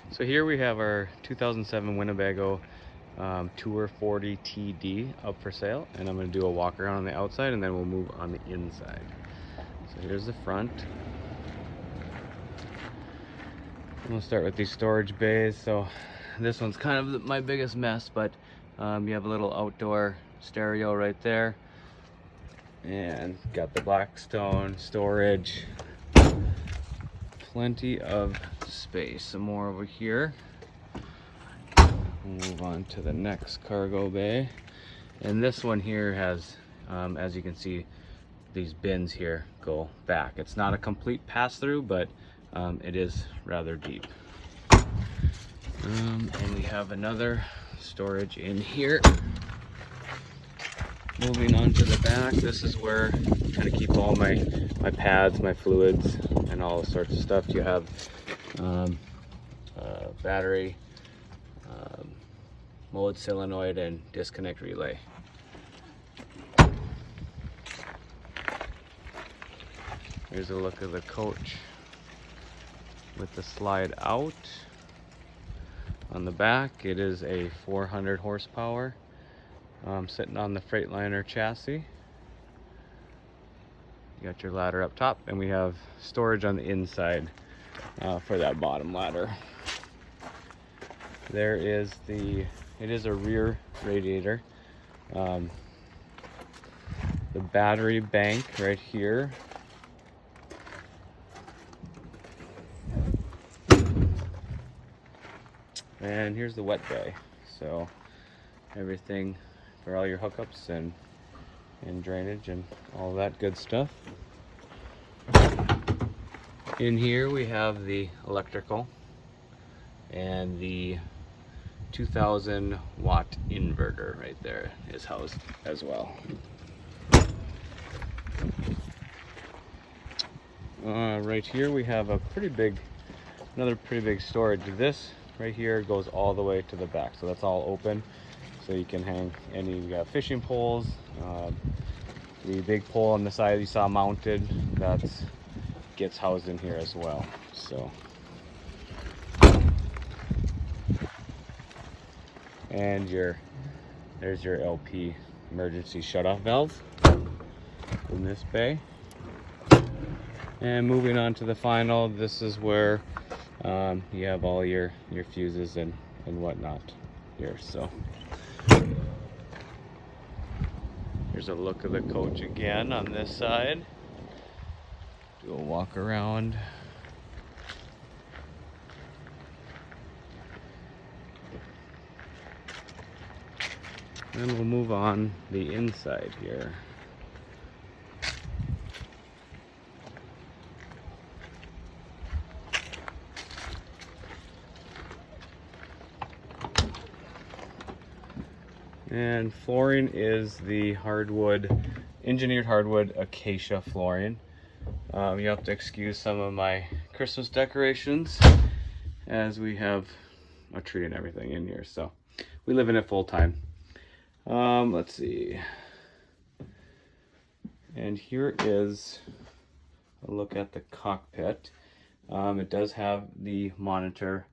So here we have our 2007 Winnebago Tour 40 TD up for sale, and I'm going to do a walk around on the outside and then we'll move on the inside. So here's the front. We'll start with these storage bays. So this one's kind of my biggest mess, but you have a little outdoor stereo right there, and got the Blackstone storage. Plenty of space. Some more over here. We'll move on to the next cargo bay, and this one here has, as you can see, these bins here go back. It's not a complete pass-through, but it is rather deep. And we have another storage in here. Moving on to the back, this is where I kind of keep all my pads, my fluids, and all sorts of stuff. You have battery, mode solenoid, and disconnect relay. Here's a look of the coach with the slide out. On the back, it is a 400 horsepower sitting on the Freightliner chassis. You got your ladder up top, and we have storage on the inside for that bottom ladder. There is it is a rear radiator. The battery bank right here. And here's the wet bay. So everything for all your hookups and drainage and all that good stuff. In here we have the electrical and the 2000 watt inverter right there is housed as well. Right here we have another pretty big storage. This right here goes all the way to the back, so that's all open, so you can hang any fishing poles. The big pole on the side you saw mounted, that gets housed in here as well. So, and there's your LP emergency shutoff valve in this bay. And moving on to the final, this is where you have all your fuses and whatnot here. So here's a look of the coach again on this side. Do a walk around. Then we'll move on the inside here. And flooring is the engineered hardwood acacia flooring. You have to excuse some of my Christmas decorations, as we have a tree and everything in here, so we live in it full time. Let's see. And here is a look at the cockpit. It does have the monitor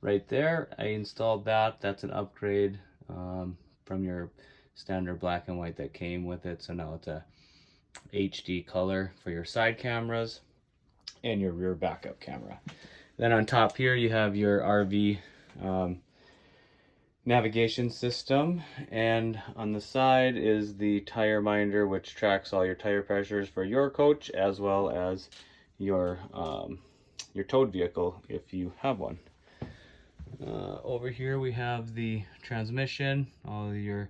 right there. I installed that. That's an upgrade from your standard black and white that came with it. So now it's a HD color for your side cameras and your rear backup camera. Then on top here you have your RV navigation system, and on the side is the tire minder, which tracks all your tire pressures for your coach as well as your towed vehicle if you have one. Over here we have the transmission, all of your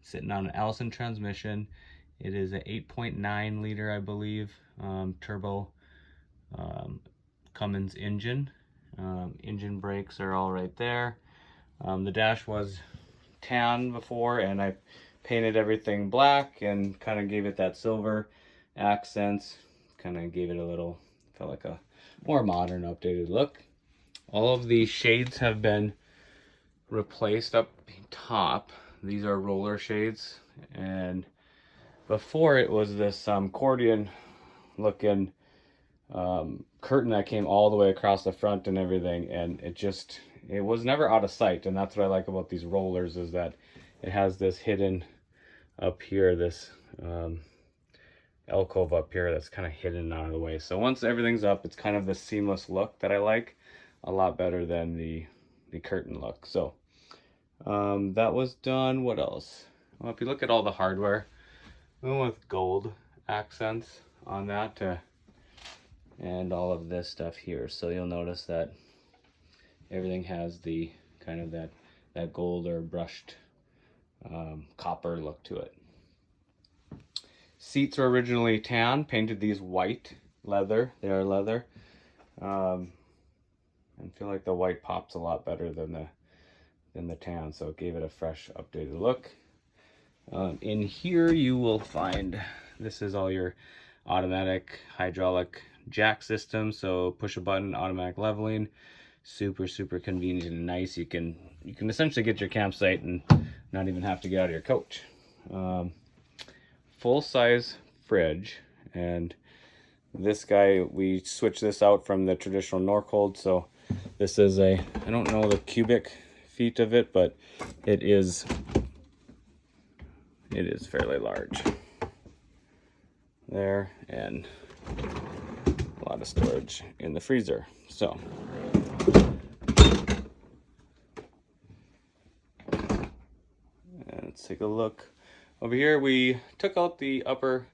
sitting on an Allison transmission. It is an 8.9 liter, I believe, turbo Cummins engine. Engine brakes are all right there. The dash was tan before, and I painted everything black and kind of gave it that silver accents. Kind of gave it a little, felt like a more modern, updated look. All of these shades have been replaced up top. These are roller shades, and before it was this accordion looking curtain that came all the way across the front and everything, and it was never out of sight. And that's what I like about these rollers, is that it has this hidden up here, this alcove up here that's kind of hidden out of the way. So once everything's up, it's kind of this seamless look that I like a lot better than the curtain look. So that was done. What else? Well, if you look at all the hardware, I went with gold accents on that and all of this stuff here. So you'll notice that everything has the kind of that gold or brushed copper look to it. Seats were originally tan, painted these white leather. They are leather. I feel like the white pops a lot better than the tan, so it gave it a fresh, updated look. In here you will find, this is all your automatic hydraulic jack system, so push a button, automatic leveling. Super convenient and nice. You can essentially get your campsite and not even have to get out of your coach. Full size fridge, and this guy, we switched this out from the traditional Norcold, so this is I don't know the cubic feet of it, but it is fairly large there, and a lot of storage in the freezer. So let's take a look. Over here, we took out the upper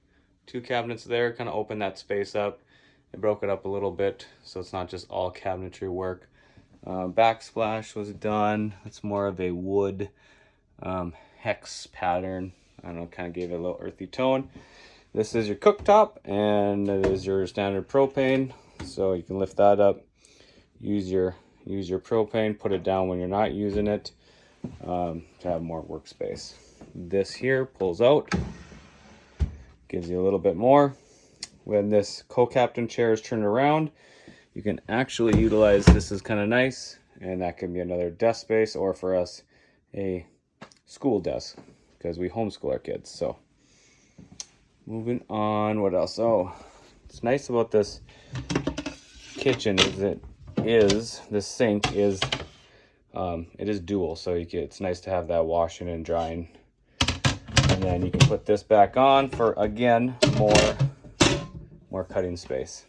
two cabinets there, kind of opened that space up. It broke it up a little bit, so it's not just all cabinetry work. Backsplash was done. It's more of a wood hex pattern. I don't know, kind of gave it a little earthy tone. This is your cooktop, and it is your standard propane. So you can lift that up, use your propane, put it down when you're not using it, to have more workspace. This here pulls out, gives you a little bit more. When this co-captain chair is turned around, you can actually utilize this, is kind of nice, and that can be another desk space, or for us, a school desk, because we homeschool our kids. So moving on, what else? Oh, what's nice about this kitchen is this sink is it is dual, so it's nice to have that washing and drying. And then you can put this back on for, again, more cutting space.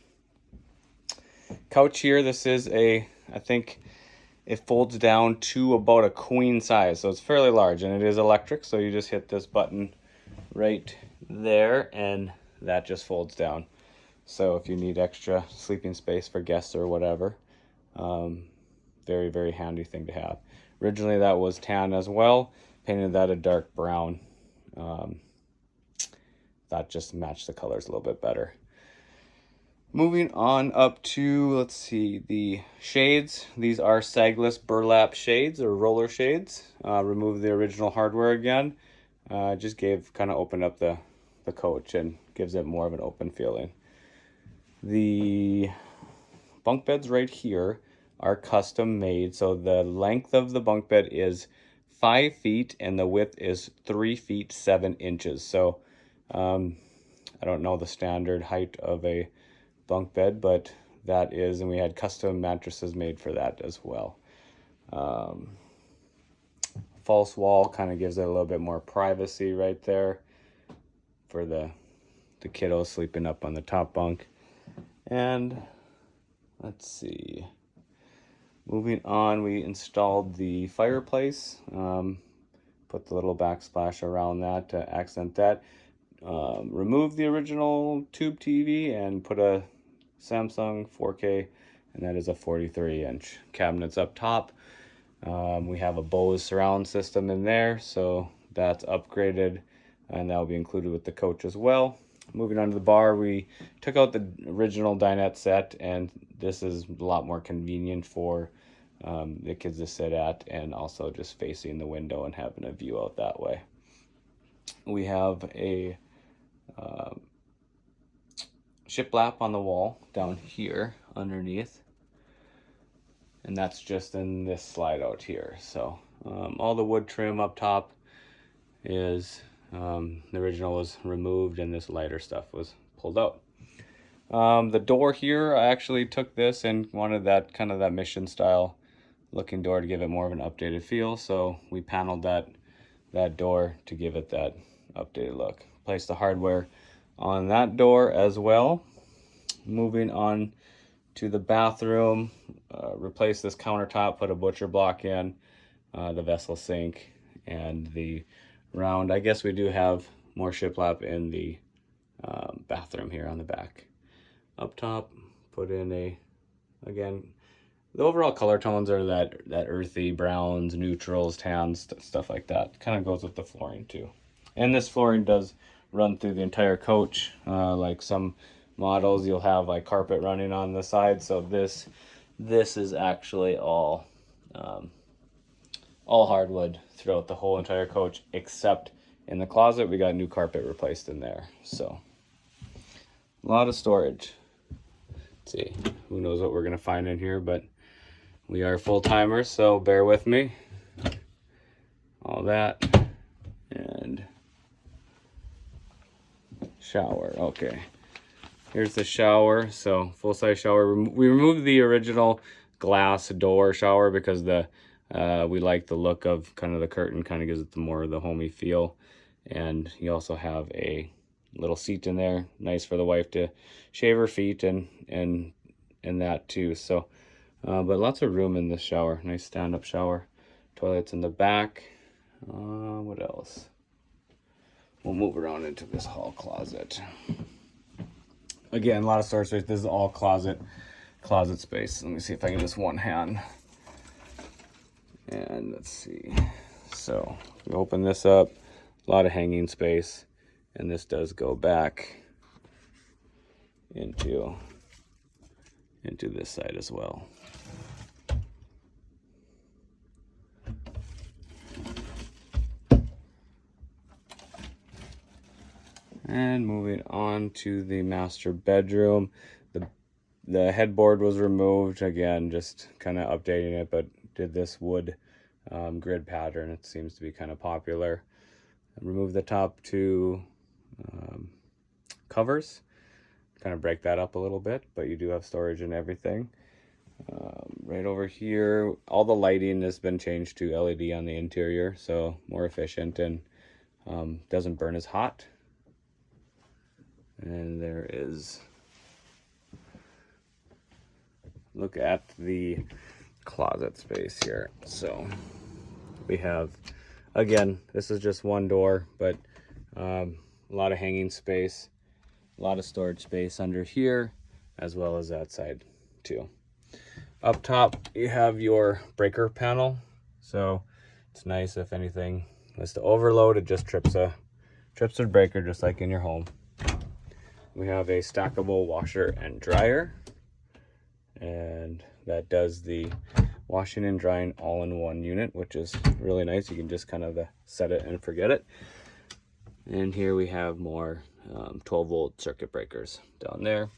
Couch here, this is I think it folds down to about a queen size, so it's fairly large, and it is electric, so you just hit this button right there and that just folds down. So if you need extra sleeping space for guests or whatever, very handy thing to have. Originally that was tan as well, painted that a dark brown. That just matched the colors a little bit better. Moving on up to, let's see, the shades. These are sagless burlap shades or roller shades. Remove the original hardware again. Just kind of opened up the coach and gives it more of an open feeling. The bunk beds right here are custom made. So the length of the bunk bed is 5 feet and the width is 3 feet 7 inches. So I don't know the standard height of a bunk bed, but that is, and we had custom mattresses made for that as well. False wall kind of gives it a little bit more privacy right there for the kiddos sleeping up on the top bunk. And let's see, moving on, we installed the fireplace, put the little backsplash around that to accent that. Removed the original tube TV and put a Samsung 4K, and that is a 43-inch cabinets up top. We have a Bose surround system in there, so that's upgraded, and that will be included with the coach as well. Moving on to the bar, we took out the original dinette set, and this is a lot more convenient for the kids to sit at, and also just facing the window and having a view out that way. We have a shiplap on the wall down here underneath, and that's just in this slide out here. So all the wood trim up top is the original was removed, and this lighter stuff was pulled out. The door here, I actually took this and wanted that kind of that mission style looking door to give it more of an updated feel. So we paneled that door to give it that updated look. Placed the hardware on that door as well. Moving on to the bathroom, replace this countertop, put a butcher block in, the vessel sink, and the round. I guess we do have more shiplap in the bathroom here on the back. Up top, put in again, the overall color tones are that earthy browns, neutrals, tans, stuff like that. Kind of goes with the flooring too. And this flooring does run through the entire coach. Like some models, you'll have like carpet running on the side. So this is actually all hardwood throughout the whole entire coach, except in the closet we got new carpet replaced in there. So a lot of storage. Let's see, who knows what we're gonna find in here, but we are full-timers, so bear with me. All that. And shower. Okay, here's the shower. So full-size shower. We removed the original glass door shower because we like the look of kind of the curtain, kind of gives it more of the homey feel. And you also have a little seat in there, nice for the wife to shave her feet and that too. So but lots of room in this shower. Nice stand-up shower. Toilets in the back. What else? We'll move around into this hall closet. Again, a lot of storage space. This is all closet space. Let me see if I can just one hand. And let's see. So we open this up. A lot of hanging space. And this does go back into this side as well. And moving on to the master bedroom. The headboard was removed. Again, just kind of updating it, but did this wood grid pattern. It seems to be kind of popular. Remove the top two covers. Kind of break that up a little bit, but you do have storage and everything. Right over here, all the lighting has been changed to LED on the interior, so more efficient and doesn't burn as hot. And there is, look at the closet space here. So we have, again, this is just one door, but a lot of hanging space, a lot of storage space under here, as well as that side too. Up top, you have your breaker panel. So it's nice if anything was to overload, it just trips a breaker just like in your home. We have a stackable washer and dryer, and that does the washing and drying all in one unit, which is really nice. You can just kind of set it and forget it. And here we have more 12-volt circuit breakers down there.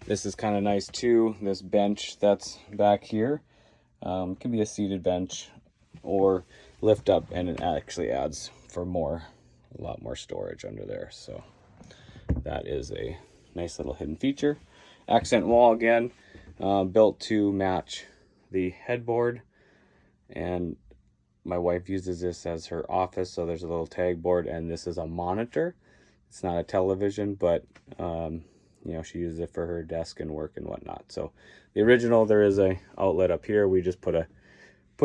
This is kind of nice too. This bench that's back here can be a seated bench or lift up, and it actually adds for a lot more storage under there. So that is a nice little hidden feature. Accent wall again, built to match the headboard, and my wife uses this as her office, so there's a little tag board, and this is a monitor. It's not a television, but you know, she uses it for her desk and work and whatnot. So the original, there is a outlet up here. We just put a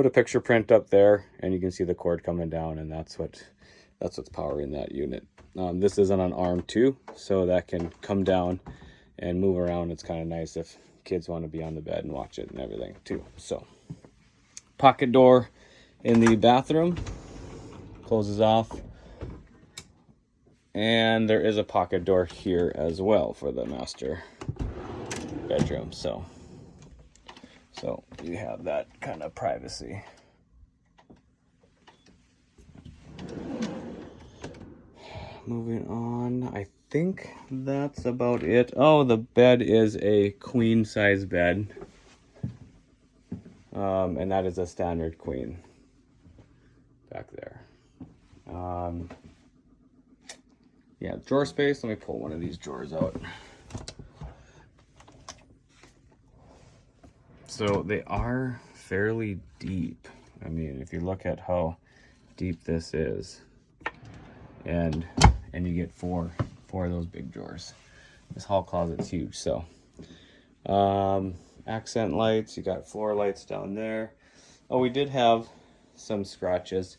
picture print up there, and you can see the cord coming down, and that's what's powering that unit. This isn't an arm too, so that can come down and move around. It's kind of nice if kids want to be on the bed and watch it and everything too. So pocket door in the bathroom closes off, and there is a pocket door here as well for the master bedroom. So you have that kind of privacy. Moving on, I think that's about it. Oh, the bed is a queen size bed, and that is a standard queen back there. Yeah, drawer space. Let me pull one of these drawers out. So they are fairly deep. I mean, if you look at how deep this is, and you get four of those big drawers. This hall closet's huge. So accent lights, you got floor lights down there. Oh, we did have some scratches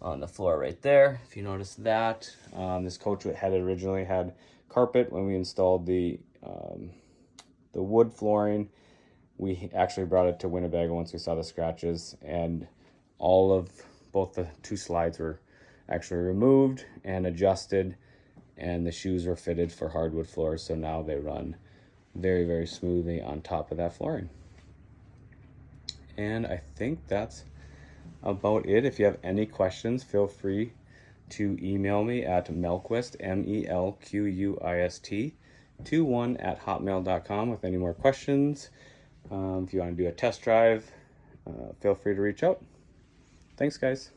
on the floor right there, if you notice that. This coach had originally had carpet. When we installed the wood flooring, we actually brought it to Winnebago once we saw the scratches, and both the two slides were actually removed and adjusted, and the shoes were fitted for hardwood floors, so now they run very, very smoothly on top of that flooring. And I think that's about it. If you have any questions, feel free to email me at melquist, MELQUIST 21@hotmail.com with any more questions. If you want to do a test drive, feel free to reach out. Thanks, guys.